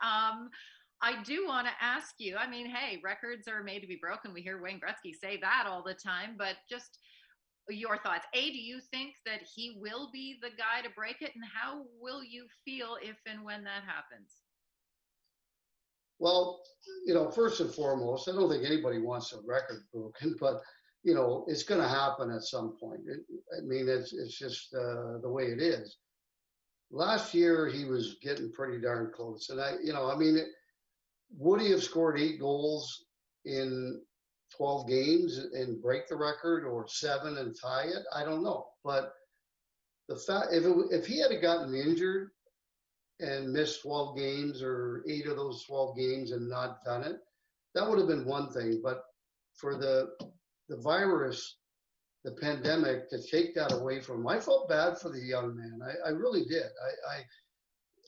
I do want to ask you, I mean, hey, records are made to be broken. We hear Wayne Gretzky say that all the time, but just your thoughts. A, do you think that he will be the guy to break it? And how will you feel if and when that happens? Well, first and foremost, I don't think anybody wants a record broken, but, it's going to happen at some point. It's just the way it is. Last year, he was getting pretty darn close. And would he have scored 8 goals in 12 games and break the record, or 7 and tie it? I don't know. But the fact, if he had gotten injured and missed 12 games or 8 of those 12 games and not done it, that would have been one thing. But for the virus, the pandemic, to take that away from him, I felt bad for the young man. I really did.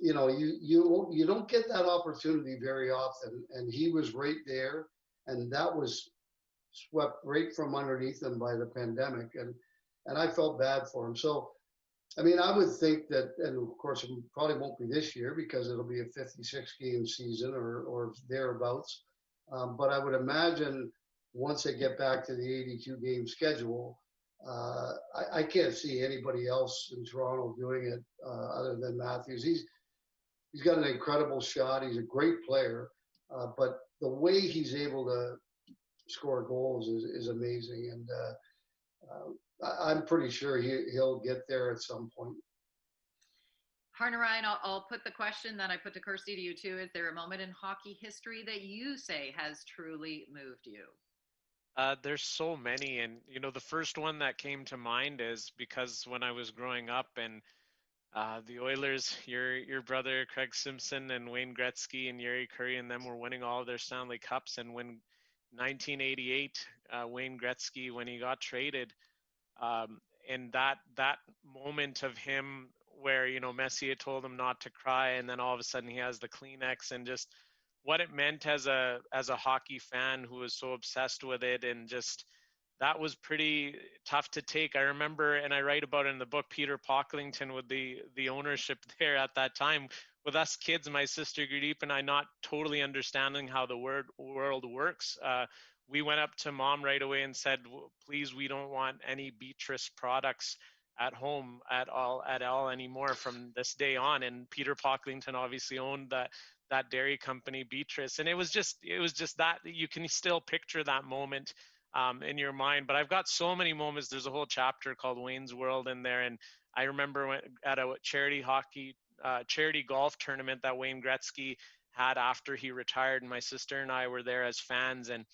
You don't get that opportunity very often, and he was right there, and that was swept right from underneath him by the pandemic, and I felt bad for him. So, I would think that, and of course it probably won't be this year because it'll be a 56-game season or thereabouts, but I would imagine once they get back to the 82-game schedule, I can't see anybody else in Toronto doing it other than Matthews. He's got an incredible shot. He's a great player, but the way he's able to score goals is amazing, and I'm pretty sure he'll get there at some point. Harnarayan, I'll put the question that I put to Kirstie to you too. Is there a moment in hockey history that you say has truly moved you? There's so many, and the first one that came to mind is because when I was growing up, and the Oilers, your brother Craig Simpson and Wayne Gretzky and Yuri Curry and them were winning all of their Stanley Cups, and when 1988, Wayne Gretzky, when he got traded, and that moment of him where Messi had told him not to cry, and then all of a sudden he has the Kleenex, and just what it meant as a hockey fan who was so obsessed with it, and just that was pretty tough to take. I remember, and I write about it in the book, Peter Pocklington with the ownership there at that time, with us kids, my sister Gurdeep and I, not totally understanding how the world works. We went up to Mom right away and said, please, we don't want any Beatrice products at home at all anymore from this day on. And Peter Pocklington obviously owned that dairy company, Beatrice, and it was just that you can still picture that moment in your mind. But I've got so many moments. There's a whole chapter called Wayne's World in there, and I remember at a charity golf tournament that Wayne Gretzky had after he retired, and my sister and I were there as fans, and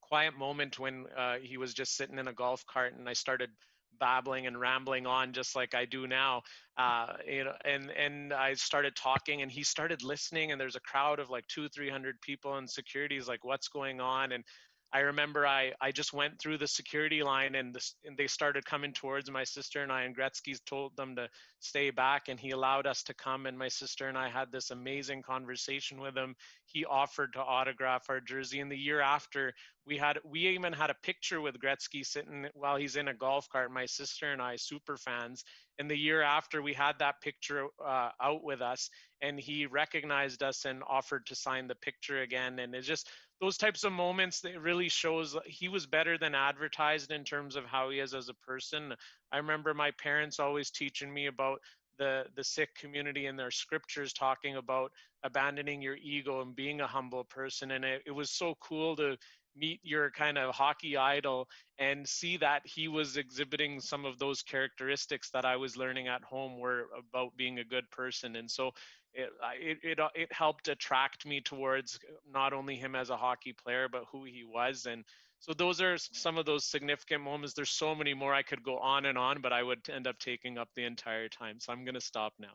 quiet moment when he was just sitting in a golf cart, and I started babbling and rambling on just like I do now, and I started talking, and he started listening, and there's a crowd of like 200-300 people, and security's like, what's going on? And I remember I just went through the security line, and they started coming towards my sister and I, and Gretzky's told them to stay back, and he allowed us to come, and my sister and I had this amazing conversation with him. He offered to autograph our jersey, and the year after we even had a picture with Gretzky sitting while he's in a golf cart, my sister and I, super fans. And the year after, we had that picture out with us, and he recognized us and offered to sign the picture again. And it's just those types of moments that really shows he was better than advertised in terms of how he is as a person. I remember my parents always teaching me about the Sikh community and their scriptures talking about abandoning your ego and being a humble person. And it was so cool to meet your kind of hockey idol and see that he was exhibiting some of those characteristics that I was learning at home were about being a good person. And so it helped attract me towards not only him as a hockey player, but who he was. And so those are some of those significant moments. There's so many more. I could go on and on, but I would end up taking up the entire time. So I'm going to stop now.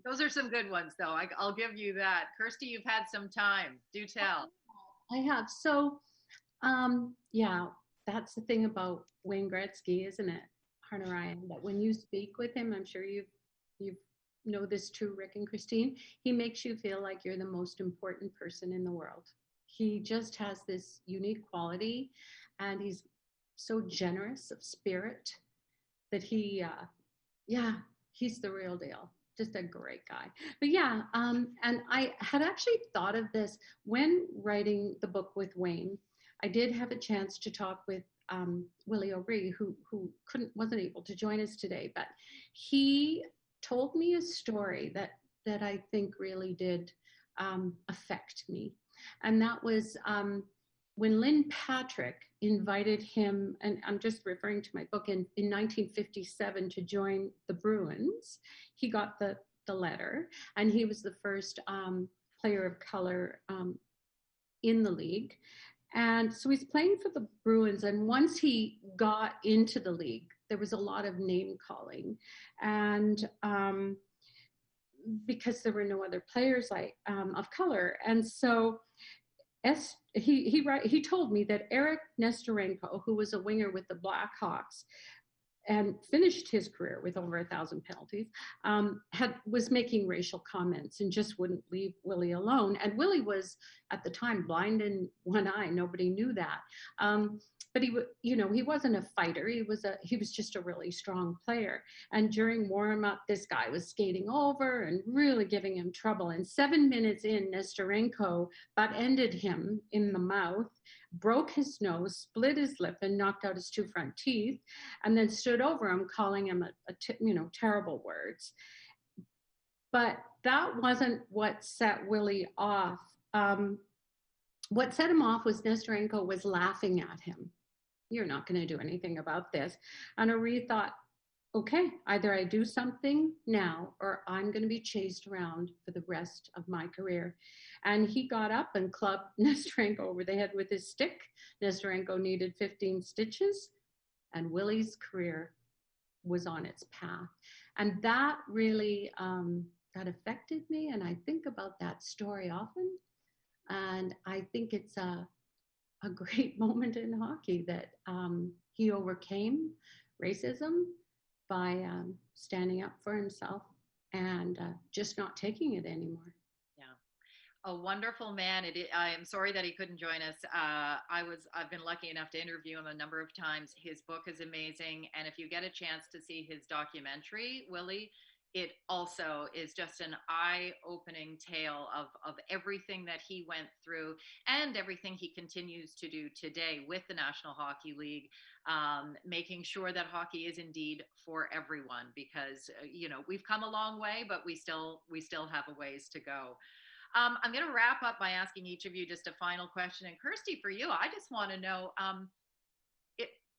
Those are some good ones, though. I'll give you that. Kirstie, you've had some time. Do tell. I have. So, yeah, that's the thing about Wayne Gretzky, isn't it, Harnarayan? That when you speak with him, I'm sure you know this too, Rick and Christine. He makes you feel like you're the most important person in the world. He just has this unique quality, and he's so generous of spirit that he's the real deal. Just a great guy. But yeah, and I had actually thought of this when writing the book with Wayne. I did have a chance to talk with Willie O'Ree, who wasn't able to join us today, but he told me a story that I think really did affect me. And that was when Lynn Patrick invited him, and I'm just referring to my book, in 1957 to join the Bruins. He got the letter, and he was the first player of color in the league. And so he's playing for the Bruins, and once he got into the league, there was a lot of name calling, and because there were no other players of color. And so he told me that Eric Nestorenko, who was a winger with the Blackhawks and finished his career with over 1,000 penalties, was making racial comments and just wouldn't leave Willie alone. And Willie was at the time blind in one eye. Nobody knew that. But he wasn't a fighter. He was just a really strong player. And during warm-up, this guy was skating over and really giving him trouble. And 7 minutes in, Nestorenko butt-ended him in the mouth, broke his nose, split his lip, and knocked out his 2 front teeth, and then stood over him, calling him terrible words. But that wasn't what set Willie off. What set him off was Nestorenko was laughing at him. You're not going to do anything about this. And O'Ree thought, okay, either I do something now or I'm going to be chased around for the rest of my career. And he got up and clubbed Nestorenko over the head with his stick. Nestorenko needed 15 stitches, and Willie's career was on its path. And that really, that affected me. And I think about that story often. And I think it's a great moment in hockey that he overcame racism by standing up for himself and just not taking it anymore. Yeah, a wonderful man. I am sorry that he couldn't join us. I've been lucky enough to interview him a number of times. His book is amazing, and if you get a chance to see his documentary, Willie, it also is just an eye-opening tale of everything that he went through and everything he continues to do today with the National Hockey League, making sure that hockey is indeed for everyone, because we've come a long way, but we still have a ways to go. I'm going to wrap up by asking each of you just a final question. And Kirstie, for you, I just want to know,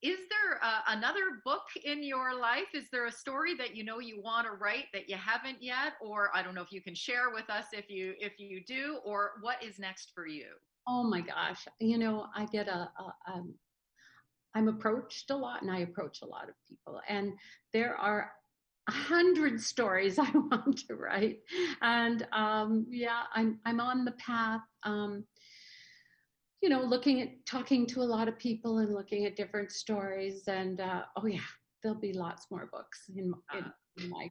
is there another book in your life? Is there a story that you want to write that you haven't yet? Or I don't know if you can share with us if you do, or what is next for you? Oh my gosh. I get I'm approached a lot, and I approach a lot of people, and there are 100 stories I want to write. And I'm on the path, talking to a lot of people and looking at different stories. And there'll be lots more books in my career.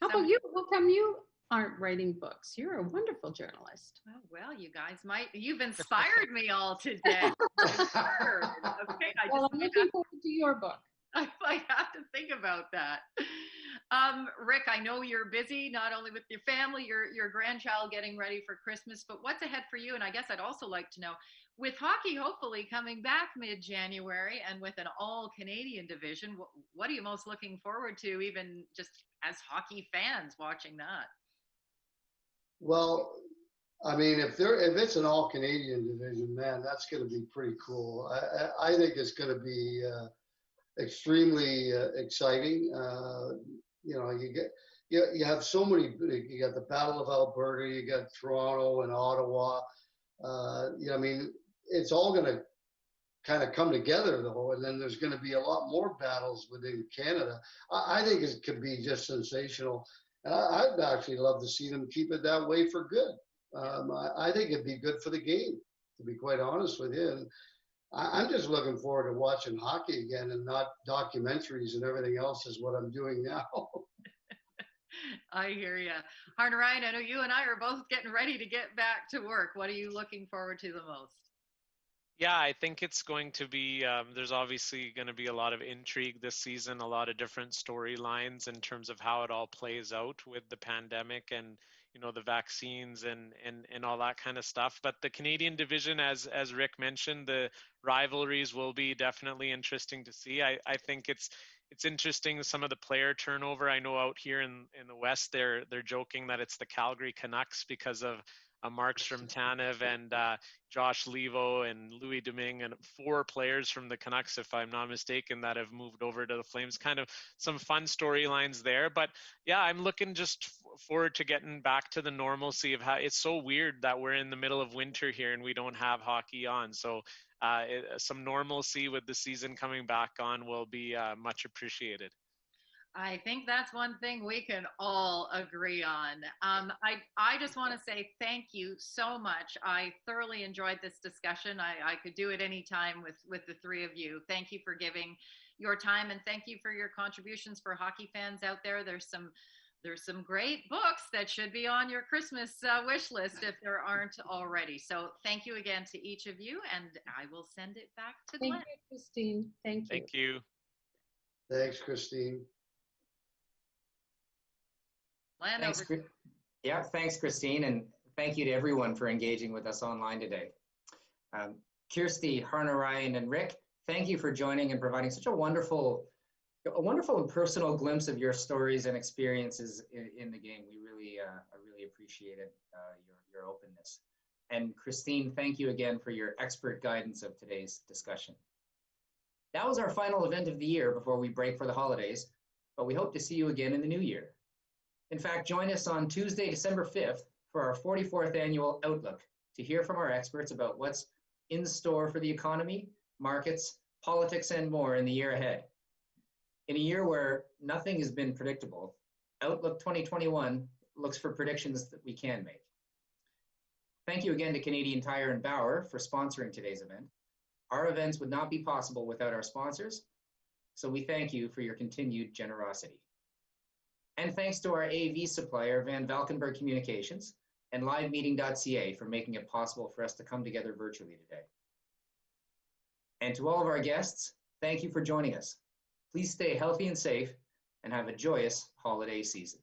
How about you? How come you aren't writing books? You're a wonderful journalist. Oh, well, you guys you've inspired me all today. Okay, I'm looking forward to your book. I might have to think about that. Rick, I know you're busy, not only with your family, your grandchild getting ready for Christmas, but what's ahead for you? And I guess I'd also like to know, with hockey hopefully coming back mid-January and with an all-Canadian division, what are you most looking forward to, even just as hockey fans watching that? Well, I mean, if it's an all-Canadian division, man, that's going to be pretty cool. I think it's going to be extremely exciting. You have so many. You got the Battle of Alberta. You got Toronto and Ottawa. I mean, it's all going to kind of come together, though, and then there's going to be a lot more battles within Canada. I think it could be just sensational. I'd actually love to see them keep it that way for good. I think it'd be good for the game to be quite honest with you. And I'm just looking forward to watching hockey again and not documentaries and everything else is what I'm doing now. I hear you. Harnarayan, I know you and I are both getting ready to get back to work. What are you looking forward to the most? Yeah, I think it's going to be, there's obviously going to be a lot of intrigue this season, a lot of different storylines in terms of how it all plays out with the pandemic and, the vaccines and all that kind of stuff. But the Canadian division, as Rick mentioned, the rivalries will be definitely interesting to see. I think it's interesting, some of the player turnover. I know out here in the West, they're joking that it's the Calgary Canucks because of Markstrom, Tanev, and Josh Levo and Louis Domingue, and 4 players from the Canucks, if I'm not mistaken, that have moved over to the Flames. Kind of some fun storylines there. But yeah, I'm looking just forward to getting back to the normalcy of how it's so weird that we're in the middle of winter here and we don't have hockey on. So some normalcy with the season coming back on will be much appreciated. I think that's one thing we can all agree on. I just want to say thank you so much. I thoroughly enjoyed this discussion. I could do it anytime with the three of you. Thank you for giving your time, and thank you for your contributions for hockey fans out there. There's some great books that should be on your Christmas wish list if there aren't already. So thank you again to each of you, and I will send it back to Glenn. Thank you, Christine. Thank you. Thank you. Thanks, Christine. Thanks, Christine, and thank you to everyone for engaging with us online today. Kirstie, Harnarayan, and Rick, thank you for joining and providing such a wonderful and personal glimpse of your stories and experiences in the game. I really appreciated your openness. And Christine, thank you again for your expert guidance of today's discussion. That was our final event of the year before we break for the holidays, but we hope to see you again in the new year. In fact, join us on Tuesday, December 5th for our 44th annual Outlook to hear from our experts about what's in store for the economy, markets, politics, and more in the year ahead. In a year where nothing has been predictable, Outlook 2021 looks for predictions that we can make. Thank you again to Canadian Tire and Bauer for sponsoring today's event. Our events would not be possible without our sponsors, so we thank you for your continued generosity. And thanks to our AV supplier, Van Valkenburg Communications, and LiveMeeting.ca for making it possible for us to come together virtually today. And to all of our guests, thank you for joining us. Please stay healthy and safe, and have a joyous holiday season.